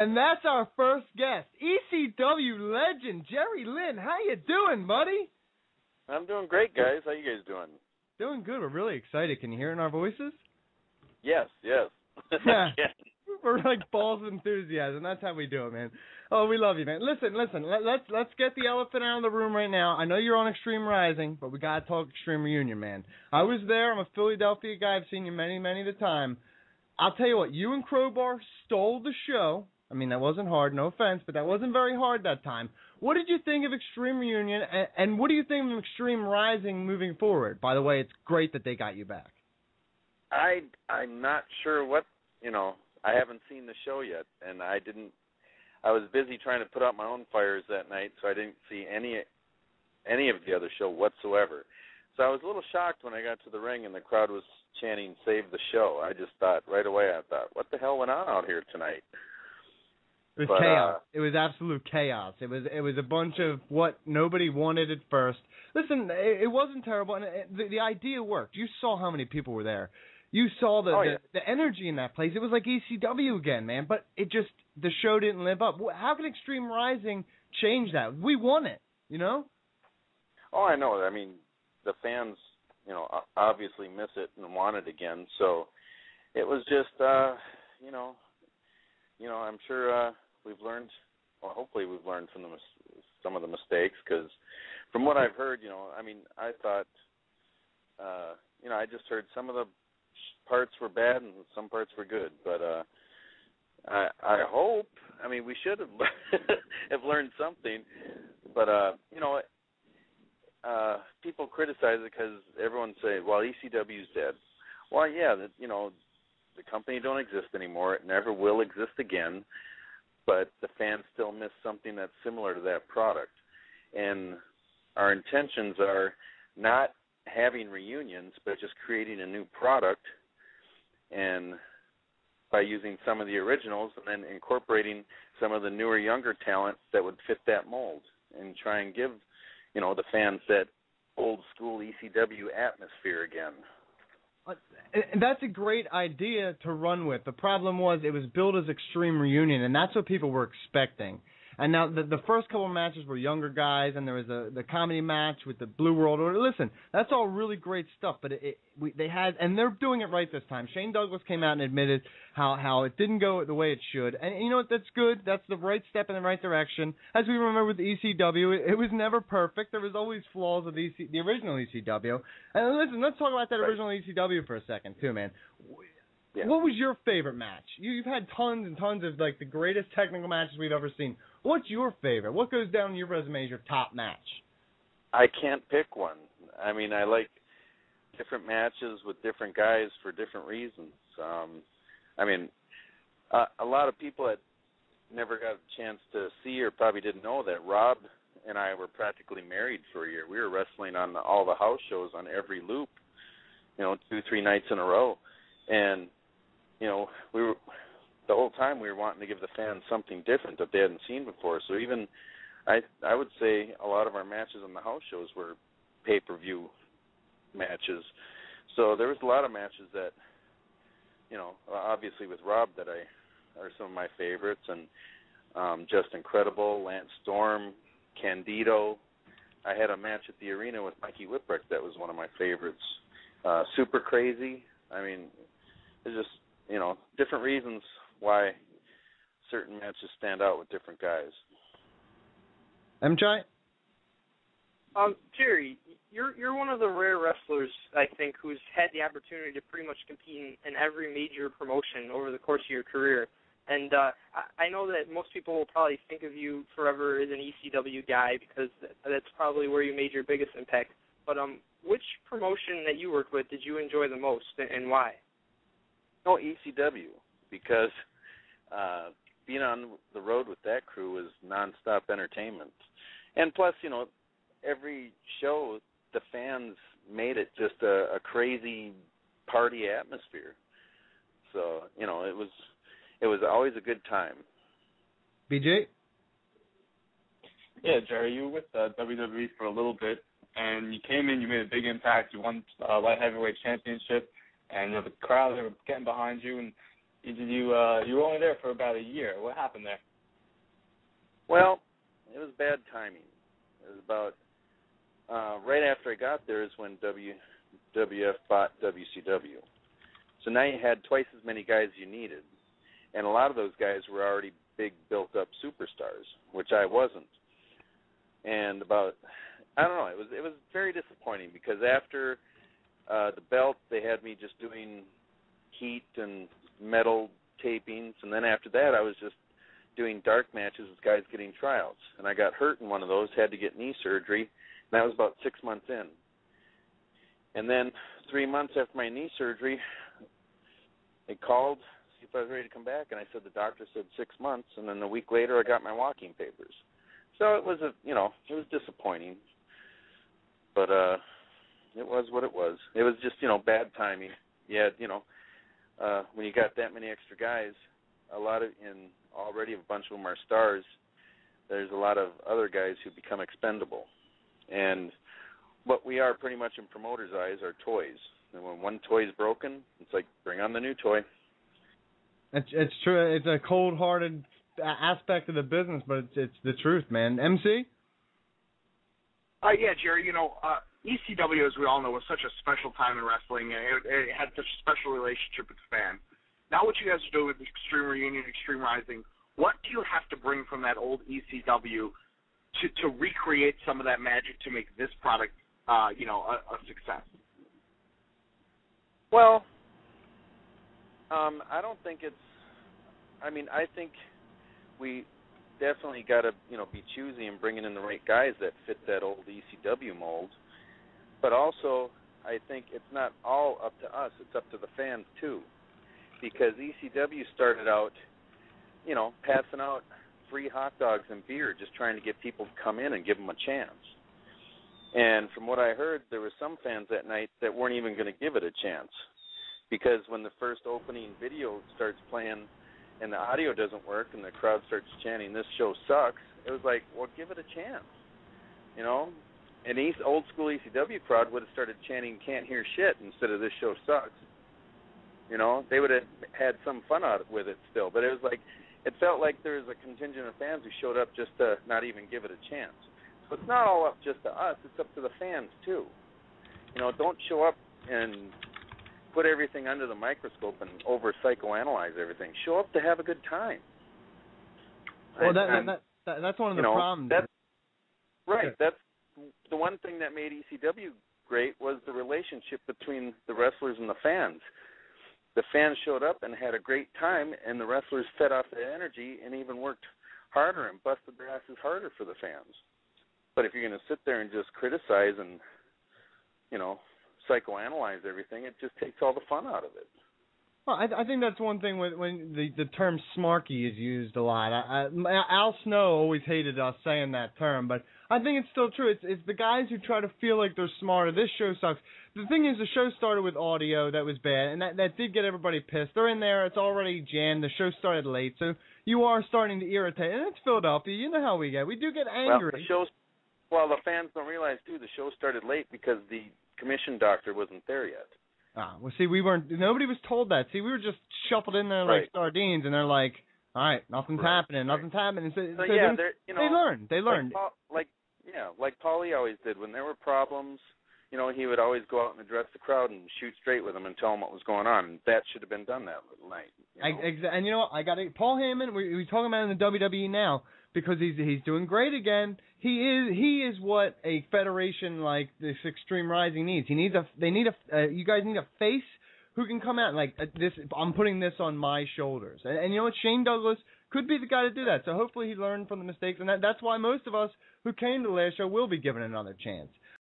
And that's our first guest, ECW legend, Jerry Lynn. How you doing, buddy? I'm doing great, guys. How you guys doing? Doing good. We're really excited. Can you hear it in our voices? Yes. Yeah. We're like balls of enthusiasm. That's how we do it, man. Oh, we love you, man. Listen. Let's get the elephant out of the room right now. I know you're on Extreme Rising, but we gotta talk Extreme Reunion, man. I was there. I'm a Philadelphia guy. I've seen you many the time. I'll tell you what. You and Crowbar stole the show. I mean, that wasn't hard. No offense, but that wasn't very hard that time. What did you think of Extreme Reunion, and what do you think of Extreme Rising moving forward? By the way, it's great that they got you back. I'm not sure what, I haven't seen the show yet, and I was busy trying to put out my own fires that night, so I didn't see any of the other show whatsoever. So I was a little shocked when I got to the ring and the crowd was chanting, "Save the show." I just thought, right away, what the hell went on out here tonight? It was chaos. It was absolute chaos. It was a bunch of what nobody wanted at first. Listen, it wasn't terrible, and the idea worked. You saw how many people were there. You saw the energy in that place. It was like ECW again, man. But the show didn't live up. How can Extreme Rising change that? We won it, Oh, I know. I mean, the fans, obviously miss it and want it again. So it was just, I'm sure we've learned. Well, hopefully we've learned from some of the mistakes. Because from what I've heard, I thought, I just heard some of the parts were bad and some parts were good, but I hope. I mean, we should have have learned something, but people criticize it because everyone say, "Well, ECW's dead." Well, yeah, the company don't exist anymore. It never will exist again. But the fans still miss something that's similar to that product, and our intentions are not having reunions, but just creating a new product, and by using some of the originals and then incorporating some of the newer, younger talent that would fit that mold, and try and give, the fans that old school ECW atmosphere again. And that's a great idea to run with. The problem was it was billed as Extreme Reunion, and that's what people were expecting. And now the first couple of matches were younger guys, and there was the comedy match with the Blue World Order. Listen, that's all really great stuff, but and they're doing it right this time. Shane Douglas came out and admitted how it didn't go the way it should, and you know what? That's good. That's the right step in the right direction. As we remember with ECW, it was never perfect. There was always flaws of the original ECW. And listen, let's talk about that original ECW for a second too, man. Yeah. What was your favorite match? You've had tons and tons of the greatest technical matches we've ever seen. What's your favorite? What goes down your resume as your top match? I can't pick one. I mean, I like different matches with different guys for different reasons. A lot of people that never got a chance to see or probably didn't know that Rob and I were practically married for a year. We were wrestling on all the house shows on every loop, 2-3 nights in a row. And we were the whole time we were wanting to give the fans something different that they hadn't seen before. So even I would say a lot of our matches on the house shows were pay-per-view matches. So there was a lot of matches that, obviously with Rob that are some of my favorites, and Just Incredible, Lance Storm, Candido. I had a match at the arena with Mikey Whipwreck that was one of my favorites. Super Crazy. I mean, there's just, different reasons why certain matches stand out with different guys. MJ? Jerry, you're one of the rare wrestlers, I think, who's had the opportunity to pretty much compete in every major promotion over the course of your career. And I know that most people will probably think of you forever as an ECW guy because that's probably where you made your biggest impact. But which promotion that you worked with did you enjoy the most, and why? Oh, ECW, because being on the road with that crew was nonstop entertainment. And plus, every show, the fans made it just a crazy party atmosphere. So, it was always a good time. BJ? Yeah, Jerry, you were with WWE for a little bit, and you came in, you made a big impact. You won light heavyweight championship, and the crowd, they were getting behind you. And You were only there for about a year. What happened there? Well, it was bad timing. It was about right after I got there is when WWF bought WCW. So now you had twice as many guys you needed, and a lot of those guys were already big, built-up superstars, which I wasn't. And I don't know, it was very disappointing because after the belt, they had me just doing heat and metal tapings, and then after that, I was just doing dark matches with guys getting tryouts. And I got hurt in one of those, had to get knee surgery, and that was about 6 months in. And then 3 months after my knee surgery, they called, see if I was ready to come back, and I said the doctor said 6 months, and then a week later I got my walking papers. So it was it was disappointing, but it was what it was. It was just, bad timing. Yeah, when you got that many extra guys, already a bunch of them are stars, there's a lot of other guys who become expendable. And what we are pretty much in promoters' eyes are toys. And when one toy is broken, it's like, bring on the new toy. It's true. It's a cold-hearted aspect of the business, but it's the truth, man. MC? Yeah, Jerry, ECW, as we all know, was such a special time in wrestling, and it had such a special relationship with fans. Now what you guys are doing with Extreme Reunion, Extreme Rising, what do you have to bring from that old ECW to recreate some of that magic to make this product, a success? Well, I don't think I think we definitely got to, be choosy and bringing in the right guys that fit that old ECW mold. But also, I think it's not all up to us. It's up to the fans, too. Because ECW started out, passing out free hot dogs and beer, just trying to get people to come in and give them a chance. And from what I heard, there were some fans that night that weren't even going to give it a chance. Because when the first opening video starts playing and the audio doesn't work and the crowd starts chanting, "This show sucks," it was like, well, give it a chance. An old school ECW crowd would have started chanting "Can't hear shit" instead of "This show sucks." They would have had some fun with it still. But it felt like there was a contingent of fans who showed up just to not even give it a chance. So it's not all up just to us. It's up to the fans, too. Don't show up and put everything under the microscope and over-psychoanalyze everything. Show up to have a good time. Well, that's one of the problems. Right. That's the one thing that made ECW great was the relationship between the wrestlers and the fans. The fans showed up and had a great time, and the wrestlers fed off that energy and even worked harder and busted their asses harder for the fans. But if you're going to sit there and just criticize and, psychoanalyze everything, it just takes all the fun out of it. Well, I think that's one thing when the term smarky is used a lot. Al Snow always hated us saying that term, but I think it's still true. It's the guys who try to feel like they're smarter. This show sucks. The thing is, the show started with audio that was bad, and that did get everybody pissed. They're in there. It's already jammed. The show started late, so you are starting to irritate. And it's Philadelphia. You know how we get. We do get angry. Well, the fans don't realize, too, the show started late because the commission doctor wasn't there yet. Well, see, nobody was told that. See, we were just shuffled in there like sardines, and they're like, all right, nothing's happening. So yeah, they learned. Like Paulie always did. When there were problems, he would always go out and address the crowd and shoot straight with them and tell them what was going on. And that should have been done that night. And I got it. Paul Heyman, we're talking about in the WWE now because he's doing great again. He is what a federation like this Extreme Rising needs. You guys need a face who can come out like this. I'm putting this on my shoulders. And you know what? Shane Douglas could be the guy to do that. So hopefully he learned from the mistakes, and that's why most of us who came to the last show will be given another chance.